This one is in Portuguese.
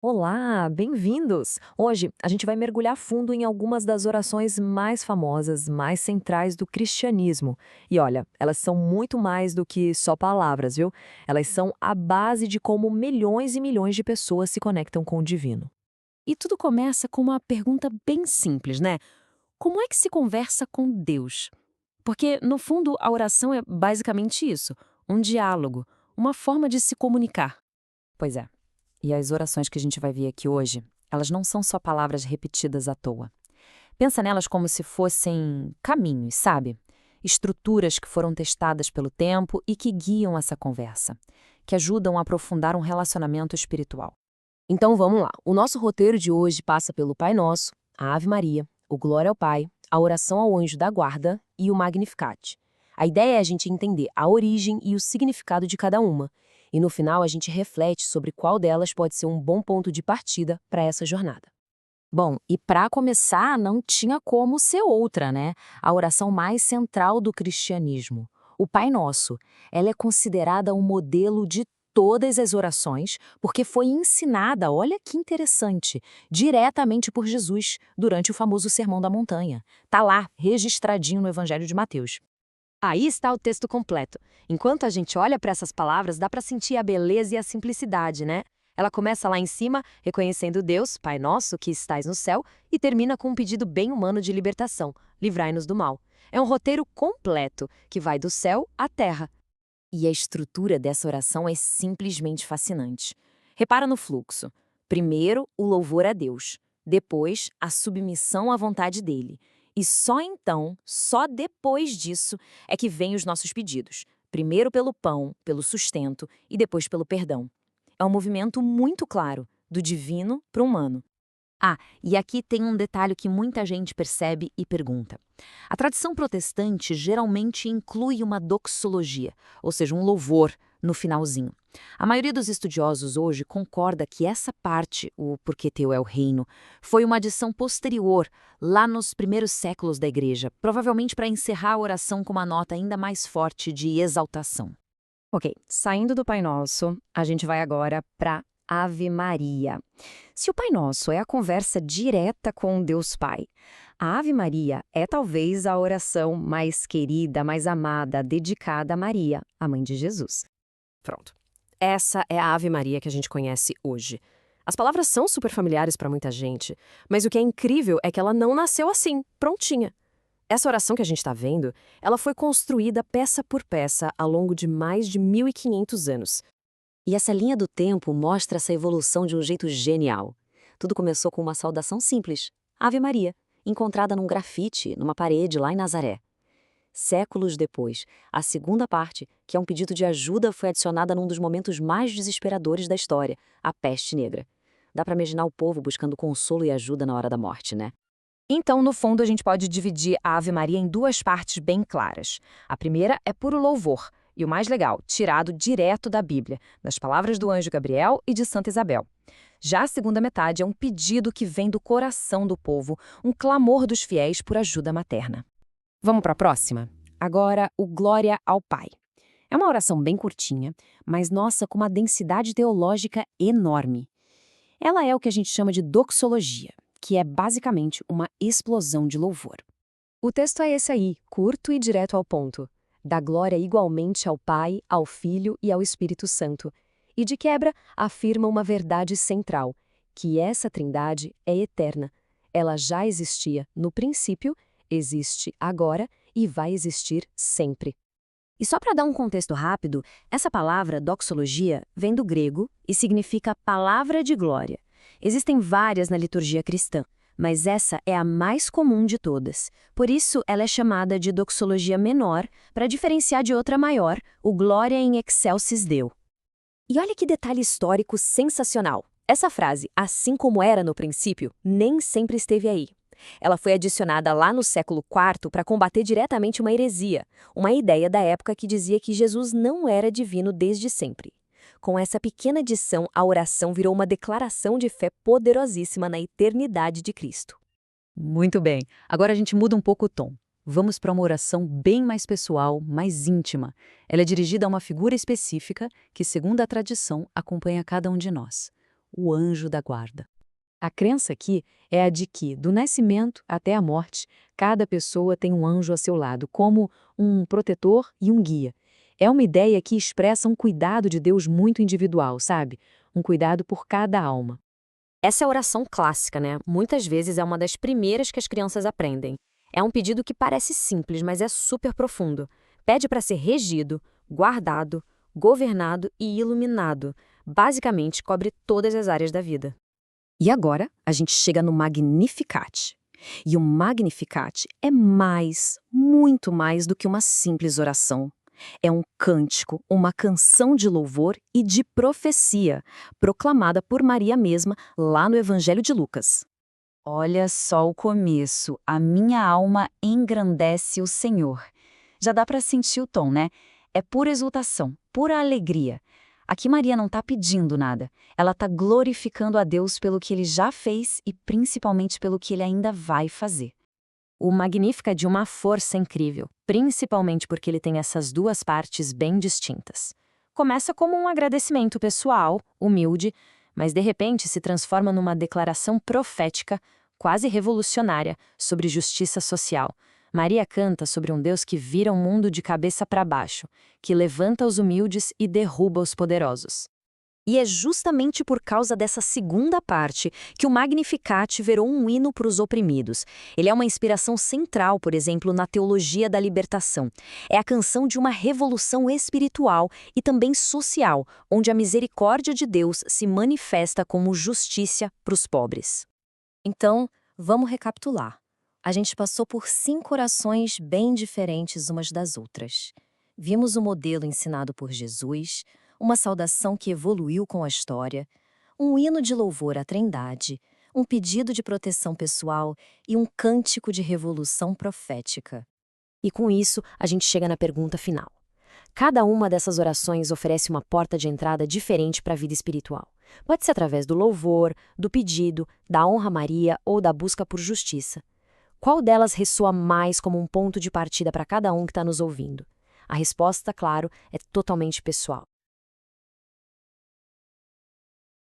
Olá, bem-vindos! Hoje a gente vai mergulhar fundo em algumas das orações mais famosas, mais centrais do cristianismo. E olha, elas são muito mais do que só palavras, viu? Elas são a base de como milhões e milhões de pessoas se conectam com o divino. E tudo começa com uma pergunta bem simples, né? Como é que se conversa com Deus? Porque, no fundo, a oração é basicamente isso: um diálogo, uma forma de se comunicar. Pois é. E as orações que a gente vai ver aqui hoje, elas não são só palavras repetidas à toa. Pensa nelas como se fossem caminhos, sabe? Estruturas que foram testadas pelo tempo e que guiam essa conversa, que ajudam a aprofundar um relacionamento espiritual. Então vamos lá. O nosso roteiro de hoje passa pelo Pai Nosso, a Ave Maria, o Glória ao Pai, a oração ao Anjo da Guarda e o Magnificat. A ideia é a gente entender a origem e o significado de cada uma. E no final a gente reflete sobre qual delas pode ser um bom ponto de partida para essa jornada. Bom, e para começar, não tinha como ser outra, né? A oração mais central do cristianismo, o Pai Nosso. Ela é considerada um modelo de todas as orações, porque foi ensinada, olha que interessante, diretamente por Jesus durante o famoso Sermão da Montanha. Tá lá, registradinho no Evangelho de Mateus. Aí está o texto completo. Enquanto a gente olha para essas palavras, dá para sentir a beleza e a simplicidade, né? Ela começa lá em cima, reconhecendo Deus, Pai Nosso, que estais no céu, e termina com um pedido bem humano de libertação: livrai-nos do mal. É um roteiro completo, que vai do céu à terra. E a estrutura dessa oração é simplesmente fascinante. Repara no fluxo. Primeiro, o louvor a Deus. Depois, a submissão à vontade dele. E só então, só depois disso, é que vêm os nossos pedidos. Primeiro pelo pão, pelo sustento e depois pelo perdão. É um movimento muito claro, do divino para o humano. Ah, e aqui tem um detalhe que muita gente percebe e pergunta. A tradição protestante geralmente inclui uma doxologia, ou seja, um louvor, no finalzinho. A maioria dos estudiosos hoje concorda que essa parte, o Porque Teu é o Reino, foi uma adição posterior, lá nos primeiros séculos da Igreja, provavelmente para encerrar a oração com uma nota ainda mais forte de exaltação. Ok, saindo do Pai Nosso, a gente vai agora para Ave Maria. Se o Pai Nosso é a conversa direta com Deus Pai, a Ave Maria é talvez a oração mais querida, mais amada, dedicada a Maria, a mãe de Jesus. Pronto. Essa é a Ave Maria que a gente conhece hoje. As palavras são super familiares para muita gente, mas o que é incrível é que ela não nasceu assim, prontinha. Essa oração que a gente está vendo, ela foi construída peça por peça ao longo de mais de 1500 anos. E essa linha do tempo mostra essa evolução de um jeito genial. Tudo começou com uma saudação simples, Ave Maria, encontrada num grafite numa parede lá em Nazaré. Séculos depois, a segunda parte, que é um pedido de ajuda, foi adicionada num dos momentos mais desesperadores da história, a peste negra. Dá para imaginar o povo buscando consolo e ajuda na hora da morte, né? Então, no fundo, a gente pode dividir a Ave Maria em duas partes bem claras. A primeira é puro louvor, e o mais legal, tirado direto da Bíblia, das palavras do anjo Gabriel e de Santa Isabel. Já a segunda metade é um pedido que vem do coração do povo, um clamor dos fiéis por ajuda materna. Vamos para a próxima? Agora, o Glória ao Pai. É uma oração bem curtinha, mas nossa, com uma densidade teológica enorme. Ela é o que a gente chama de doxologia, que é basicamente uma explosão de louvor. O texto é esse aí, curto e direto ao ponto. Dá glória igualmente ao Pai, ao Filho e ao Espírito Santo. E de quebra, afirma uma verdade central, que essa trindade é eterna. Ela já existia no princípio, existe agora e vai existir sempre. E só para dar um contexto rápido, essa palavra doxologia vem do grego e significa palavra de glória. Existem várias na liturgia cristã, mas essa é a mais comum de todas. Por isso, ela é chamada de doxologia menor, para diferenciar de outra maior, o Glória in excelsis Deo. E olha que detalhe histórico sensacional. Essa frase, assim como era no princípio, nem sempre esteve aí. Ela foi adicionada lá no século IV para combater diretamente uma heresia, uma ideia da época que dizia que Jesus não era divino desde sempre. Com essa pequena adição, a oração virou uma declaração de fé poderosíssima na eternidade de Cristo. Muito bem, agora a gente muda um pouco o tom. Vamos para uma oração bem mais pessoal, mais íntima. Ela é dirigida a uma figura específica que, segundo a tradição, acompanha cada um de nós. o anjo da guarda. A crença aqui é a de que, do nascimento até a morte, cada pessoa tem um anjo a seu lado, como um protetor e um guia. É uma ideia que expressa um cuidado de Deus muito individual, sabe? Um cuidado por cada alma. Essa é a oração clássica, né? Muitas vezes é uma das primeiras que as crianças aprendem. É um pedido que parece simples, mas é super profundo. Pede para ser regido, guardado, governado e iluminado. Basicamente, cobre todas as áreas da vida. E agora, a gente chega no Magnificat. E o Magnificat é mais, muito mais do que uma simples oração. É um cântico, uma canção de louvor e de profecia, proclamada por Maria mesma lá no Evangelho de Lucas. Olha só o começo. A minha alma engrandece o Senhor. Já dá para sentir o tom, né? É pura exultação, pura alegria. Aqui Maria não está pedindo nada. Ela está glorificando a Deus pelo que ele já fez e principalmente pelo que ele ainda vai fazer. O Magnífica é de uma força incrível, principalmente porque ele tem essas duas partes bem distintas. Começa como um agradecimento pessoal, humilde, mas de repente se transforma numa declaração profética, quase revolucionária, sobre justiça social. Maria canta sobre um Deus que vira o mundo de cabeça para baixo, que levanta os humildes e derruba os poderosos. E é justamente por causa dessa segunda parte que o Magnificat virou um hino para os oprimidos. Ele é uma inspiração central, por exemplo, na teologia da libertação. É a canção de uma revolução espiritual e também social, onde a misericórdia de Deus se manifesta como justiça para os pobres. Então, vamos recapitular. A gente passou por 5 orações bem diferentes umas das outras. Vimos o modelo ensinado por Jesus, uma saudação que evoluiu com a história, um hino de louvor à Trindade, um pedido de proteção pessoal e um cântico de revolução profética. E com isso, a gente chega na pergunta final. Cada uma dessas orações oferece uma porta de entrada diferente para a vida espiritual. Pode ser através do louvor, do pedido, da honra a Maria ou da busca por justiça. Qual delas ressoa mais como um ponto de partida para cada um que está nos ouvindo? A resposta, claro, é totalmente pessoal.